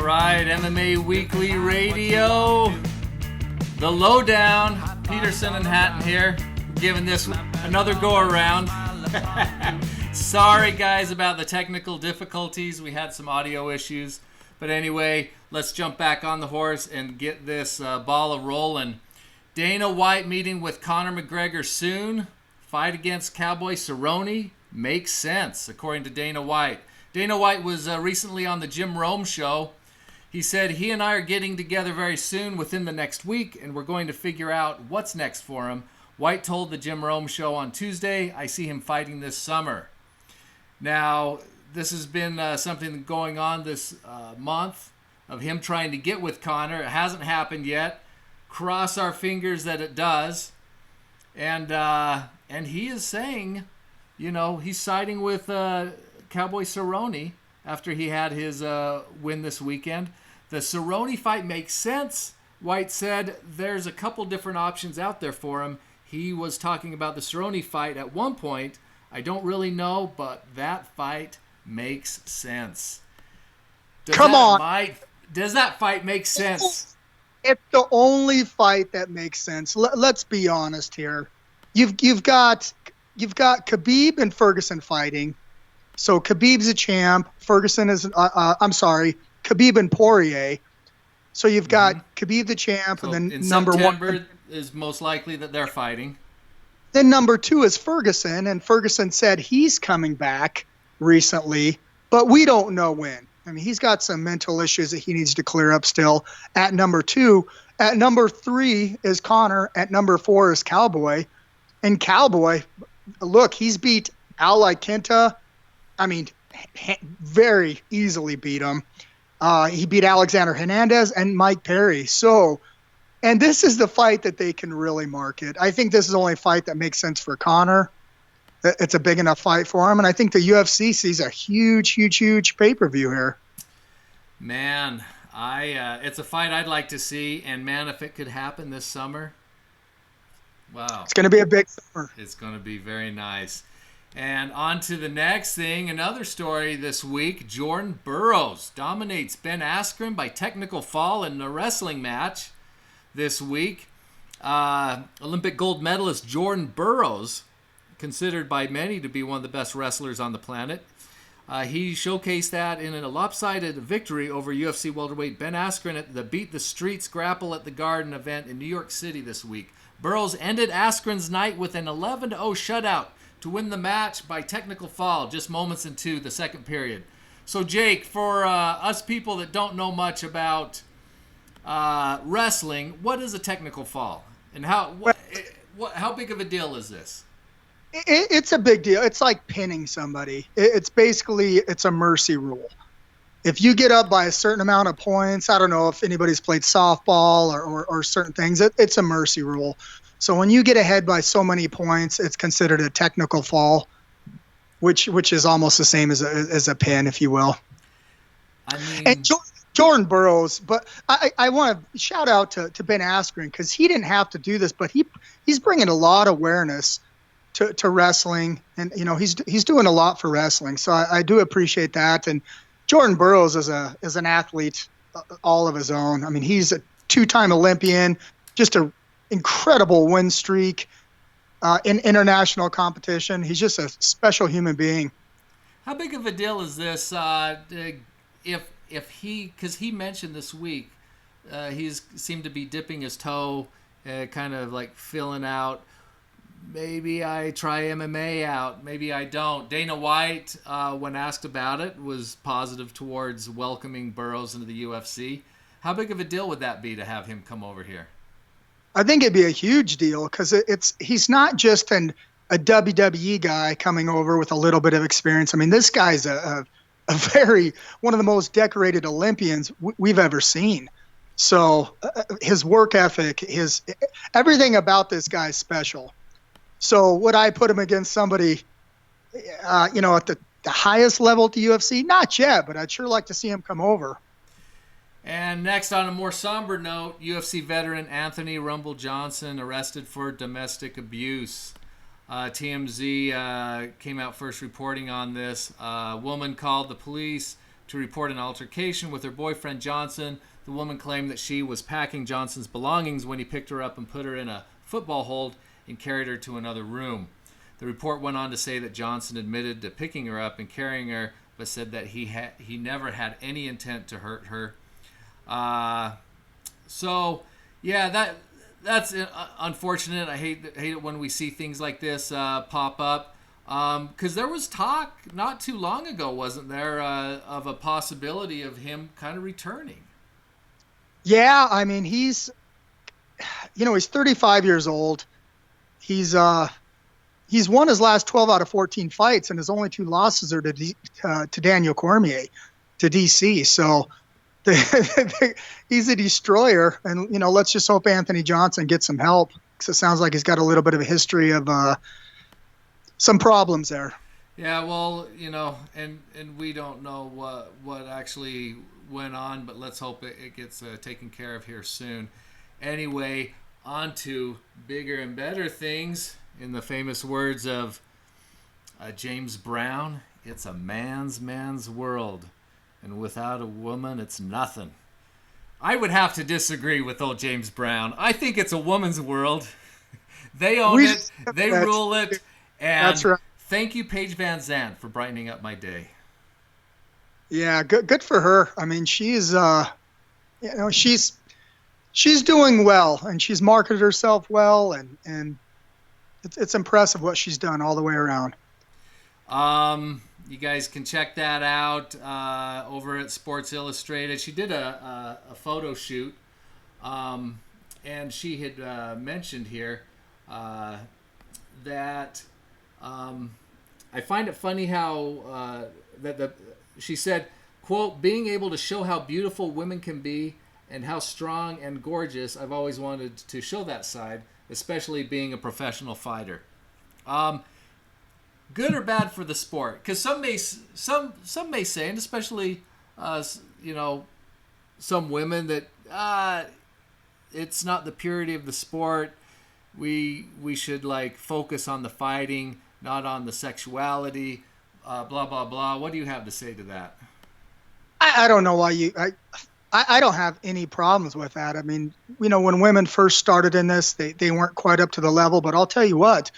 All right, MMA Weekly Radio, the lowdown. Peterson and Hatton here, giving this another go around. Sorry guys about the technical difficulties. We had some audio issues. But anyway, let's jump back on the horse and get this ball rolling. Dana White meeting with Conor McGregor soon. Fight against Cowboy Cerrone makes sense, according to Dana White. Dana White was recently on the Jim Rome show. He said he and I are getting together very soon within the next week, and we're going to figure out what's next for him. White told the Jim Rome show on Tuesday, I see him fighting this summer. Now, this has been something going on this month of him trying to get with Conor. It hasn't happened yet. Cross our fingers that it does. And he is saying, he's siding with Cowboy Cerrone after he had his win this weekend. The Cerrone fight makes sense. White said there's a couple different options out there for him. He was talking about the Cerrone fight at one point. I don't really know, but that fight makes sense. Does that fight make sense? It's the only fight that makes sense. Let's be honest here. You've got Khabib and Ferguson fighting. So Khabib's a champ. Ferguson is, Khabib and Poirier. So you've got Khabib the champ, so and then in number September one is most likely that they're fighting. Then number two is Ferguson, and Ferguson said he's coming back recently, but we don't know when. I mean, he's got some mental issues that he needs to clear up still at number two. At number three is Conor. At number four is Cowboy. And Cowboy, look, he's beat Al Iaquinta. I mean, very easily beat him. He beat Alexander Hernandez and Mike Perry. And this is the fight that they can really market. I think this is the only fight that makes sense for Conor. It's a big enough fight for him. And I think the UFC sees a huge pay-per-view here. Man, it's a fight I'd like to see. And, man, if it could happen this summer, wow. It's going to be a big summer. It's going to be very nice. And on to the next thing. Another story this week. Jordan Burroughs dominates Ben Askren by technical fall in a wrestling match this week. Olympic gold medalist Jordan Burroughs, considered by many to be one of the best wrestlers on the planet. He showcased that in a lopsided victory over UFC welterweight Ben Askren at the Beat the Streets Grapple at the Garden event in New York City this week. Burroughs ended Askren's night with an 11-0 shutout to win the match by technical fall just moments into the second period. So, Jake, for us people that don't know much about wrestling, what is a technical fall? And how big of a deal is this? It's a big deal. It's like pinning somebody. It's a mercy rule. If you get up by a certain amount of points, I don't know if anybody's played softball or certain things, it's a mercy rule. So when you get ahead by so many points, it's considered a technical fall, which is almost the same as a pin, if you will. I mean, and Jordan Burroughs, but I want to shout out to Ben Askren because he didn't have to do this, but he's bringing a lot of awareness to wrestling, and he's doing a lot for wrestling. So I do appreciate that. And Jordan Burroughs is an athlete all of his own. I mean, he's a two-time Olympian, just a incredible win streak in international competition. He's just a special human being. How big of a deal is this? Because he mentioned this week, he's seemed to be dipping his toe, kind of like filling out. Maybe I try MMA out. Maybe I don't. Dana White, when asked about it, was positive towards welcoming Burroughs into the UFC. How big of a deal would that be to have him come over here? I think it'd be a huge deal because he's not just a WWE guy coming over with a little bit of experience. I mean, this guy's one of the most decorated Olympians we've ever seen. So his work ethic, everything about this guy's special. So would I put him against somebody, at the highest level at the UFC? Not yet, but I'd sure like to see him come over. And next, on a more somber note, UFC veteran Anthony Rumble Johnson arrested for domestic abuse. TMZ came out first reporting on this. A woman called the police to report an altercation with her boyfriend Johnson. The woman claimed that she was packing Johnson's belongings when he picked her up and put her in a football hold and carried her to another room. The report went on to say that Johnson admitted to picking her up and carrying her, but said that he never had any intent to hurt her. So yeah, that's unfortunate. I hate it when we see things like this pop up. Because there was talk not too long ago, wasn't there, of a possibility of him kind of returning? Yeah, I mean, he's 35 years old. He's won his last 12 out of 14 fights, and his only 2 losses are to Daniel Cormier, to DC. So he's a destroyer, and let's just hope Anthony Johnson gets some help, because it sounds like he's got a little bit of a history of some problems there. Yeah, well, and we don't know what actually went on, but let's hope it gets taken care of here soon. Anyway, on to bigger and better things. In the famous words of James Brown, it's a man's world, and without a woman, it's nothing. I would have to disagree with old James Brown. I think it's a woman's world. They own it. They rule it. And that's right. Thank you, Paige Van Zant, for brightening up my day. Yeah, good for her. I mean, she's she's doing well, and she's marketed herself well, and it's impressive what she's done all the way around. You guys can check that out over at Sports Illustrated. She did a photo shoot, and she had mentioned here that I find it funny how she said, quote, "Being able to show how beautiful women can be and how strong and gorgeous, I've always wanted to show that side, especially being a professional fighter." Good or bad for the sport? Because some may say, and especially some women, that it's not the purity of the sport. We should focus on the fighting, not on the sexuality. Blah blah blah. What do you have to say to that? I don't know why I don't have any problems with that. I mean, when women first started in this, they weren't quite up to the level. But I'll tell you what,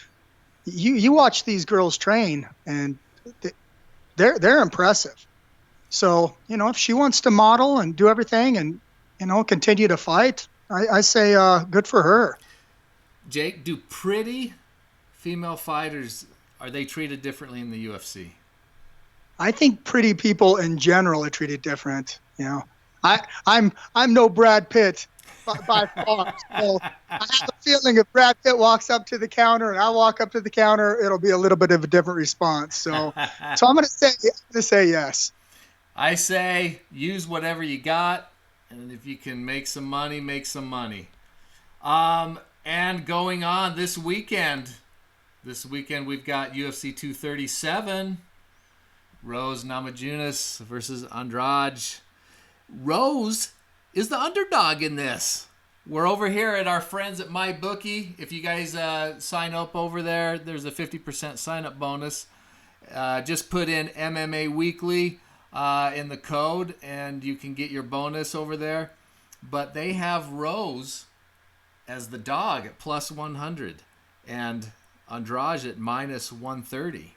you watch these girls train, and they're impressive. So if she wants to model and do everything, and continue to fight, I say good for her. Jake, do pretty female fighters, are they treated differently in the UFC? I think pretty people in general are treated different. I'm no Brad Pitt by far. So I have a feeling if Brad Pitt walks up to the counter and I walk up to the counter, it'll be a little bit of a different response. So I'm going to say yes. I say use whatever you got, and if you can make some money, make some money. And going on this weekend we've got UFC 237, Rose Namajunas versus Andrade. Rose is the underdog in this. We're over here at our friends at MyBookie. If you guys sign up over there, there's a 50% sign-up bonus. Just put in MMA Weekly in the code, and you can get your bonus over there. But they have Rose as the dog at plus 100 and Andrade at minus 130.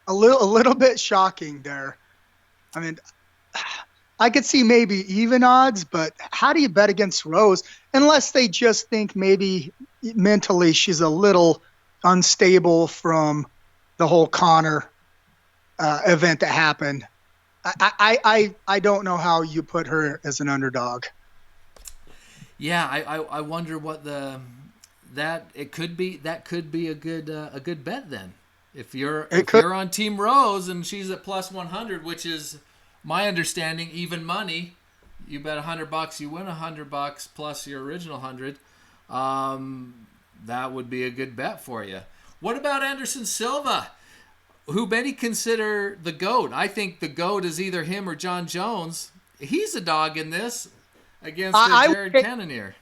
A little bit shocking there. I mean, I could see maybe even odds, but how do you bet against Rose unless they just think maybe mentally she's a little unstable from the whole Conor event that happened? I don't know how you put her as an underdog. Yeah, I wonder what that could be a good bet then. If you're on Team Rose and she's at plus 100, which is my understanding even money, you bet $100, you win $100 plus your original 100. That would be a good bet for you. What about Anderson Silva, who many consider the GOAT? I think the GOAT is either him or John Jones. He's a dog in this against Jared Cannonier.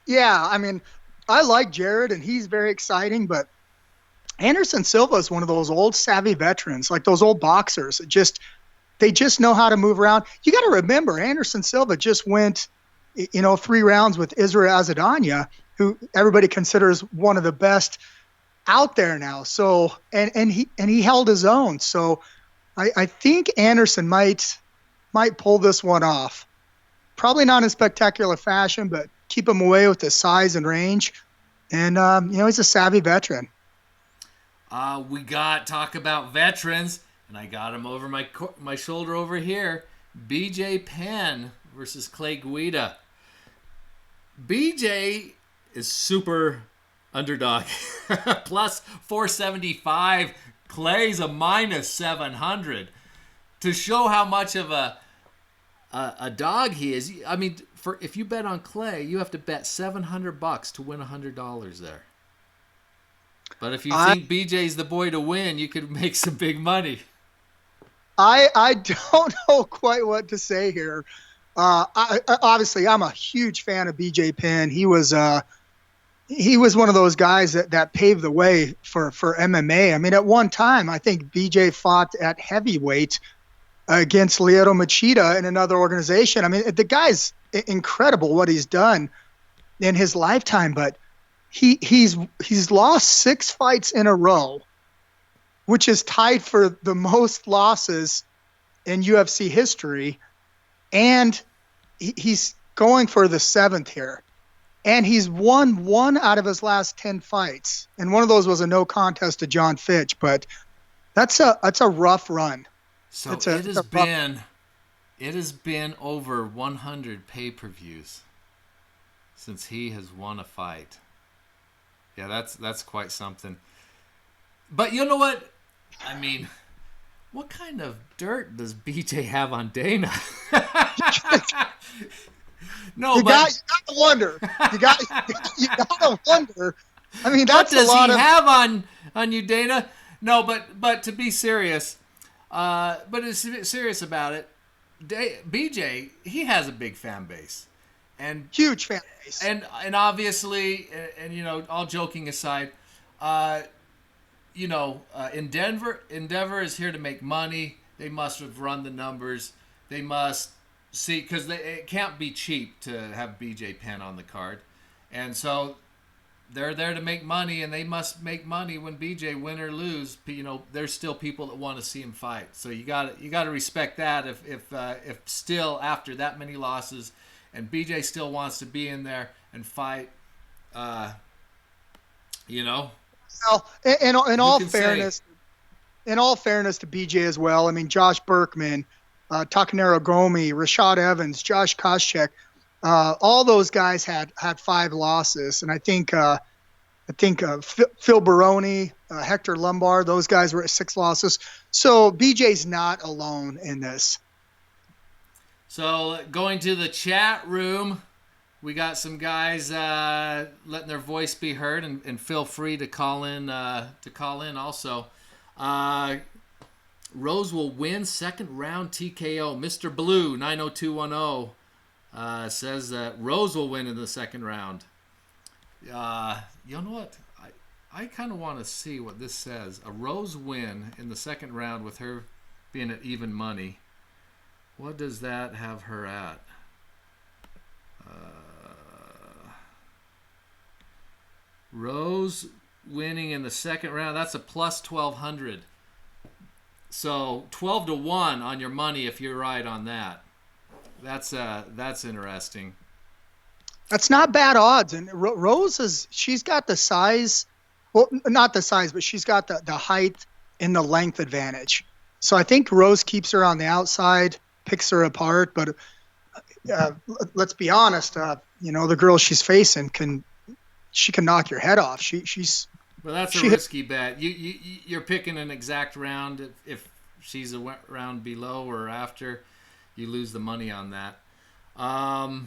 Yeah, I mean, I like Jared, and he's very exciting, but Anderson Silva is one of those old savvy veterans, like those old boxers. They just know how to move around. You got to remember, Anderson Silva just went, 3 rounds with Israel Adesanya, who everybody considers one of the best out there now. So, and he held his own. So I think Anderson might pull this one off. Probably not in spectacular fashion, but keep him away with the size and range. And, he's a savvy veteran. We got talk about veterans, and I got him over my shoulder over here. BJ Penn versus Clay Guida. BJ is super underdog. Plus 475. Clay's a minus 700. To show how much of a dog he is, I mean, if you bet on Clay, you have to bet $700 to win $100 there. But if you think BJ's the boy to win, you could make some big money. I don't know quite what to say here. Obviously, I'm a huge fan of BJ Penn. He was one of those guys that paved the way for MMA. I mean, at one time, I think BJ fought at heavyweight against Lyoto Machida in another organization. I mean, the guy's incredible what he's done in his lifetime, but he's lost 6 fights in a row, which is tied for the most losses in UFC history, and he's going for the 7th here. And he's won 1 out of his last 10 fights, and one of those was a no contest to John Fitch. But that's a rough run. So it has been over 100 pay-per-views since he has won a fight. Yeah, that's quite something. But you know what? I mean, what kind of dirt does BJ have on Dana? No, you got to wonder. You got to wonder. I mean, that's what does a lot he have on you, Dana? No, but to be serious, but it's serious about it. BJ, he has a big fan base, and huge fan base, and obviously, and all joking aside, Endeavor is here to make money. They must have run the numbers. They must see, because it can't be cheap to have BJ Penn on the card, and so they're there to make money, and they must make money when BJ win or lose. There's still people that want to see him fight, so you got to respect that. If still after that many losses, and BJ still wants to be in there and fight, Well, in all fairness to BJ as well. I mean, Josh Berkman, Takanero Gomi, Rashad Evans, Josh Koscheck, all those guys had 5 losses, and I think Phil Baroni, Hector Lombard, those guys were at 6 losses. So BJ's not alone in this. So going to the chat room, we got some guys letting their voice be heard, and feel free to call in also. Rose will win 2nd round TKO. Mr. Blue 90210 says that Rose will win in the 2nd round. You know what? I kind of want to see what this says. A Rose win in the 2nd round with her being at even money. What does that have her at? Rose winning in the 2nd round. That's a plus 1,200. So 12-1 on your money if you're right on that. That's interesting. That's not bad odds. And Rose she's got the size. Well, not the size, but she's got the height and the length advantage. So I think Rose keeps her on the outside, picks her apart. But let's be honest. The girl she's facing can knock your head off. She's. Well, that's a risky bet. You're picking an exact round. If she's a round below or after, you lose the money on that. Paul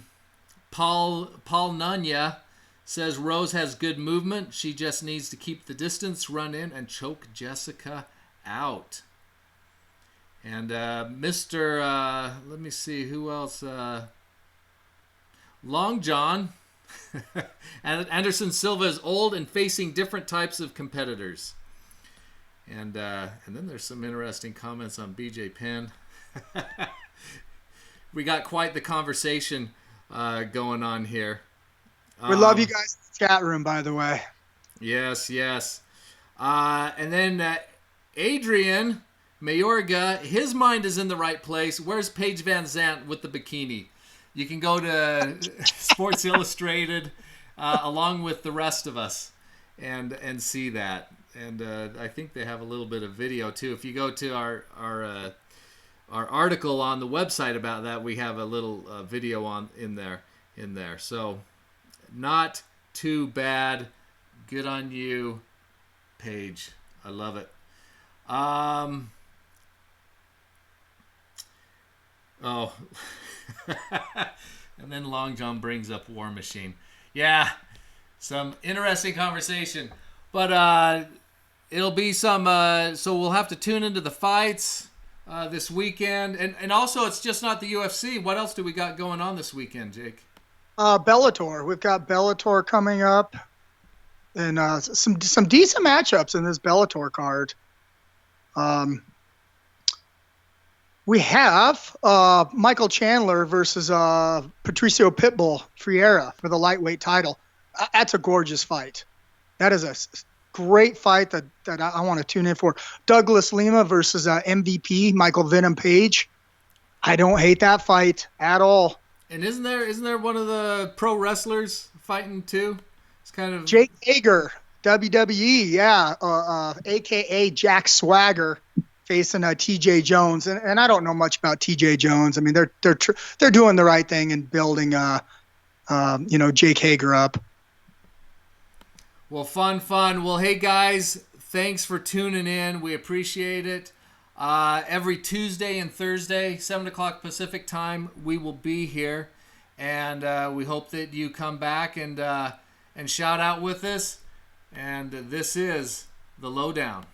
Nunya says Rose has good movement. She just needs to keep the distance, run in, and choke Jessica out. And Mr. Let me see who else. Long John. And Anderson Silva is old and facing different types of competitors. And then there's some interesting comments on BJ Penn. We got quite the conversation going on here. We love you guys in the chat room, by the way. Yes. And then Adrian Mayorga, his mind is in the right place. Where's Paige Van Zant with the bikini? You can go to Sports Illustrated along with the rest of us and see that. And I think they have a little bit of video too. If you go to our article on the website about that, we have a little video in there. So not too bad. Good on you, Paige. I love it. Oh, and then Long John brings up War Machine. Yeah, some interesting conversation. But it'll be some, so we'll have to tune into the fights this weekend. And also, it's just not the UFC. What else do we got going on this weekend, Jake? Bellator. We've got Bellator coming up. And some decent matchups in this Bellator card. We have Michael Chandler versus Patricio Pitbull Freire for the lightweight title. That's a gorgeous fight. That is a great fight that I want to tune in for. Douglas Lima versus MVP Michael Venom Page. I don't hate that fight at all. And isn't there one of the pro wrestlers fighting too? It's kind of Jake Hager, WWE, yeah, aka Jack Swagger, facing T.J. Jones, and I don't know much about T.J. Jones. I mean, they're doing the right thing and building, Jake Hager up. Well, fun. Well, hey guys, thanks for tuning in. We appreciate it. Every Tuesday and Thursday, 7 o'clock Pacific time, we will be here, and we hope that you come back and shout out with us. And this is The Lowdown.